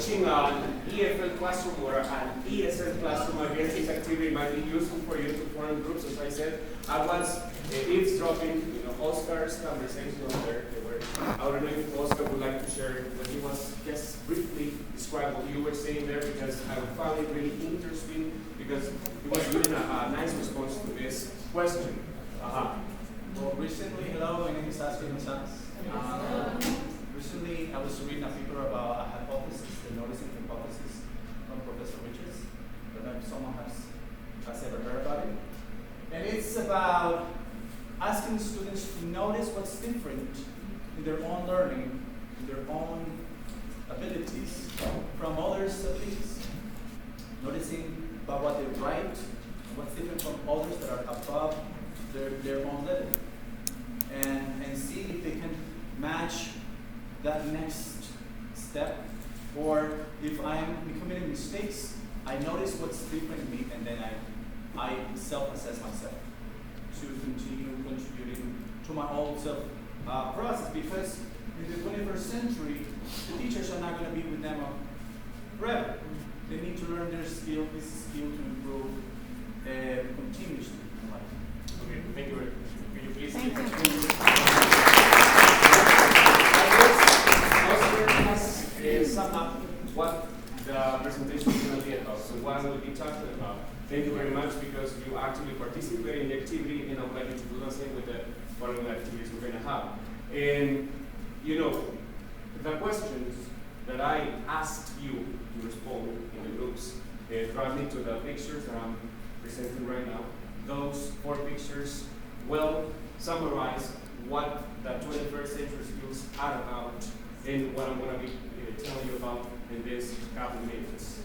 teaching an EFL classroom or an ESL classroom, I guess this activity might be useful for you to form groups. As I said, I was eavesdropping, Oscar's conversation on there. I don't know if Oscar would like to share, but he was just briefly describe what you were saying there, because I found it really interesting, because he was giving a nice response to this question. Well, recently, hello, my name is Oscar Gonzalez. Recently, I was reading a paper about a hypothesis, the noticing hypothesis from Professor Richards. I don't know if someone has ever heard about it. And it's about asking students to notice what's different in their own learning, in their own abilities from others' abilities. Noticing about what they write, and what's different from others that are above their own level. And see if they can match that next step, or if I'm committing mistakes, I notice what's different in me, and then I self-assess myself to continue contributing to my own self process. Because in the 21st century, the teachers are not going to be with them forever. They need to learn this skill to improve continuously in life. Okay, thank you very much. Can you please? Thank you. Oscar has sum up what the presentation is going to be about. So what we'll be talking about. Thank you very much, because you actually participated in the activity, and I would like you to do the same with the following activities we're going to have. And the questions that I asked you to respond in the groups translate to the pictures that I'm presenting right now. Those 4 pictures will summarize what the 21st century skills are about, and what I'm going to be telling you about in this couple of minutes.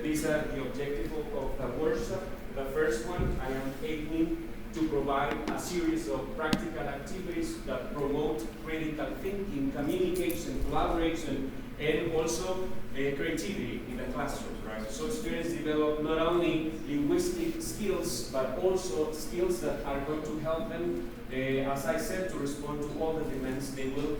These are the objectives of the workshop. The first one, I am aiming to provide a series of practical activities that promote critical thinking, communication, collaboration, and also creativity in the classroom, right? So students develop not only linguistic skills, but also skills that are going to help them, as I said, to respond to all the demands they will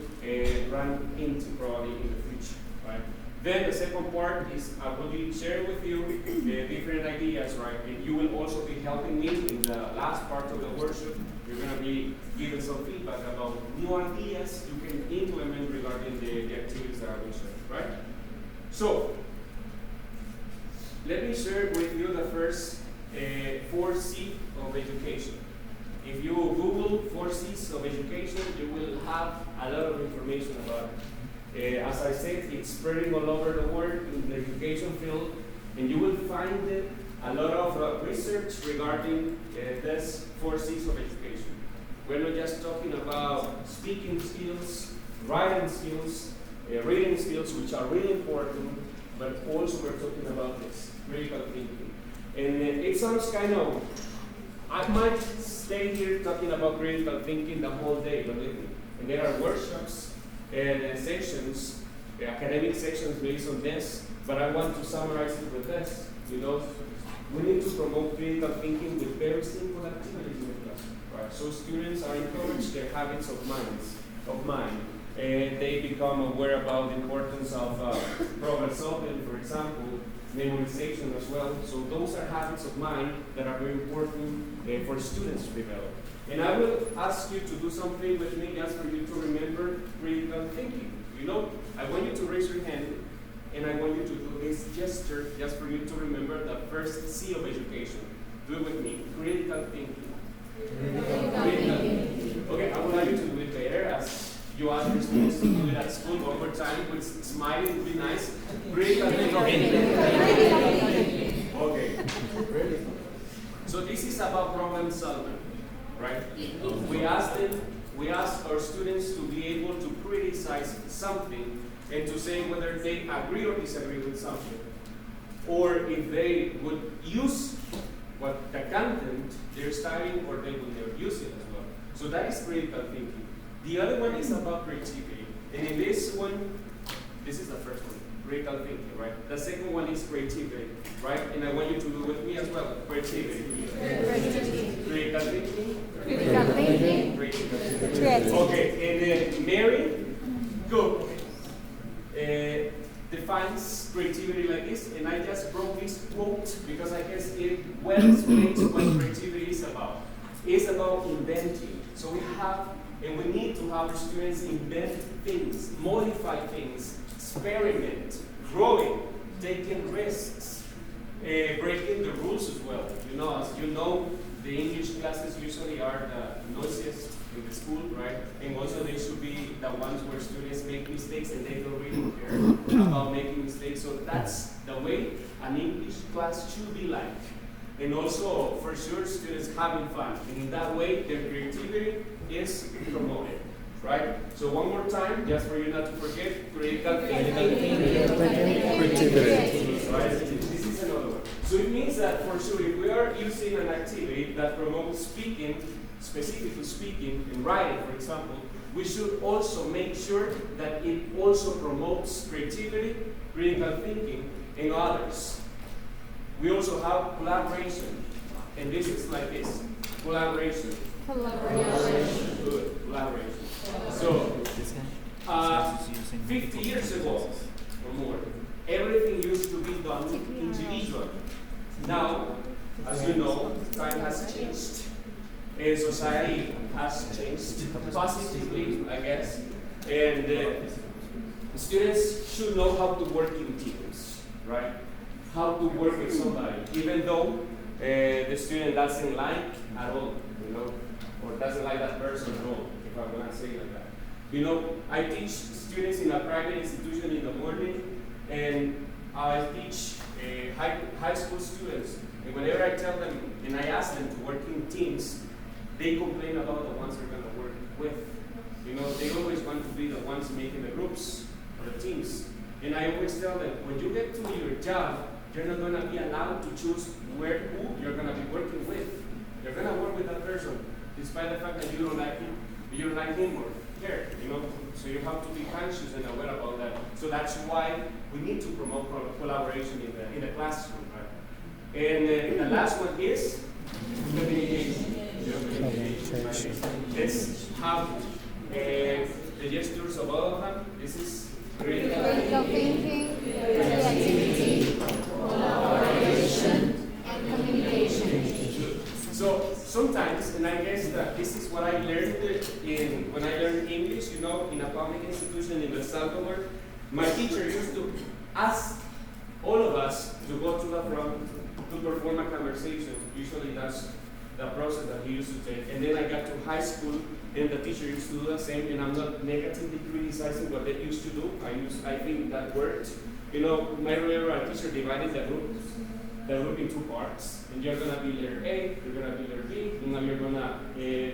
run into probably in the future, right? Then the second part is I will be sharing with you different ideas, right? And you will also be helping me in the last part of the workshop. You're going to be giving some feedback about new ideas you can implement regarding the activities that I will share, right? So, let me share with you the first 4C of education. If you Google 4 C's of education, you will have a lot of information about it. As I said, it's spreading all over the world in the education field, and you will find a lot of research regarding these 4 C's of education. We're not just talking about speaking skills, writing skills, reading skills, which are really important, but also we're talking about this, critical thinking. And it sounds kind of, I might stay here talking about critical thinking the whole day, believe me. And there are workshops and sections, academic sections based on this, but I want to summarize it with this. We need to promote critical thinking with very simple activities in the class, right? So students are encouraged their habits of mind, and they become aware about the importance of problem solving, for example, memorization as well. So those are habits of mind that are very important for students to develop. And I will ask you to do something with me just for you to remember critical thinking. I want you to raise your hand, and I want you to do this gesture just for you to remember the first C of education. Do it with me. Critical thinking. Critical thinking. Okay, I would like you to do it later as you ask your students to do it at school one more time with smiling would be nice. Critical thinking. Okay. So this is about problem solving. Right? We ask our students to be able to criticize something and to say whether they agree or disagree with something, or if they would use what the content they're studying, or they would never use it as well. So that is critical thinking. The other one is about creativity, and in this one, this is the first one, critical thinking, right? The second one is creativity, right? And I want you to do with me as well, creativity. Critical thinking. Critical thinking. Creativity. Okay, and then Mary, go. Define defines creativity like this, and I just brought this quote because I guess it well explains what creativity is about. It's about inventing. So we have, and we need to have our students invent things, modify things, experiment, growing, taking risks, breaking the rules as well. You know, as you know, the English classes usually are the noisiest in the school, right? And also they should be the ones where students make mistakes and they don't really care about making mistakes. So that's the way an English class should be like. And also, for sure, students having fun. And in that way, their creativity is promoted, right? So one more time, just for you not to forget, critical thinking. Creativity. Right? This is another one. So it means that for sure, if we are using an activity that promotes speaking, specifically speaking and writing, for example, we should also make sure that it also promotes creativity, critical thinking, and others. We also have collaboration, and this is like this, collaboration. Collaboration. Good, collaboration. So, 50 years ago or more, everything used to be done individually. Now, as you know, time has changed, and society has changed positively, I guess, and students should know how to work in teams, right? How to work with somebody, even though the student doesn't like at all, you know, or doesn't like that person at all, if I'm gonna say it like that. You know, I teach students in a private institution in the morning, and I teach high school students, and whenever I tell them, and I ask them to work in teams, they complain about the ones they're gonna work with. You know, they always want to be the ones making the groups or the teams. And I always tell them, when you get to your job, you're not going to be allowed to choose who you're going to be working with. You're going to work with that person, despite the fact that you don't like him or her, you know. So you have to be conscious and aware about that. So that's why we need to promote collaboration in the classroom, right? And the last one is communication. Let's have the gestures of all of them. This is critical thinking, creativity, collaboration, and communication. So sometimes, and I guess that this is what I learned when I learned English, you know, in a public institution in El Salvador, my teacher used to ask all of us to go to the front to perform a conversation. Usually that's the process that he used to take. And then I got to high school, and the teacher used to do the same, and I'm not negatively criticizing what they used to do. I think that worked. You know, my teacher divided the group in two parts, and you're gonna be letter A, you're gonna be letter B, and now you're gonna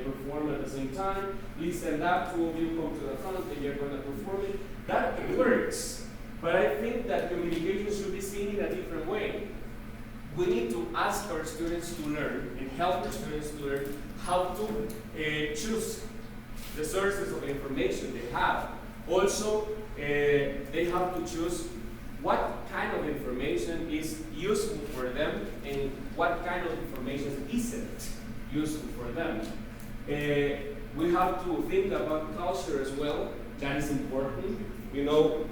perform at the same time. Please stand up, two of you come to the front, and you're gonna perform it. That works, but I think that communication should be seen in a different way. We need to ask our students to learn and help our students to learn how to choose the sources of information they have. Also, they have to choose what kind of information is useful for them and what kind of information isn't useful for them. We have to think about culture as well. That is important. You know,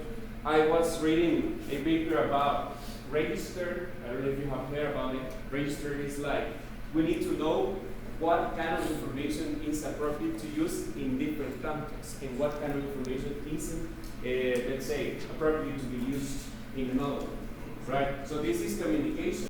I was reading a paper about register. I don't know if you have heard about it. Register is like, we need to know what kind of information is appropriate to use in different contexts and what kind of information isn't, let's say, appropriate to be used in another one, right? So this is communication.